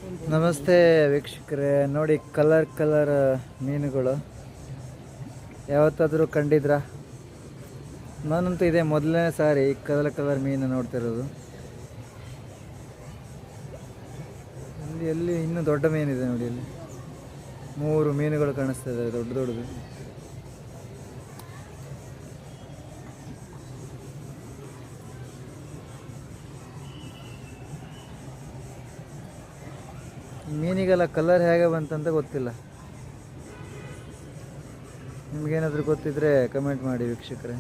ನಮಸ್ತೆ ವೀಕ್ಷಕರೇ, ನೋಡಿ ಕಲರ್ ಕಲರ್ ಮೀನುಗಳು ಯಾವತ್ತಾದರೂ ಕಂಡಿದ್ರಾ? ನಾನಂತೂ ಇದೇ ಮೊದಲನೇ ಸಾರಿ ಕಲರ್ ಕಲರ್ ಮೀನು ನೋಡ್ತಿರೋದು. ಎಲ್ಲಿ ಇನ್ನೂ ದೊಡ್ಡ ಮೀನಿದೆ ನೋಡಿ, ಇಲ್ಲಿ 3 ಮೀನುಗಳು ಕಾಣಿಸ್ತಾ ಇದೆ, ದೊಡ್ಡ ದೊಡ್ಡದು. ಈ ಮೀನಿಗೆಲ್ಲ ಕಲರ್ ಹೇಗೆ ಬಂತಂತ ಗೊತ್ತಿಲ್ಲ. ನಿಮಗೇನಾದರೂ ಗೊತ್ತಿದ್ರೆ ಕಮೆಂಟ್ ಮಾಡಿ ವೀಕ್ಷಕರೇ.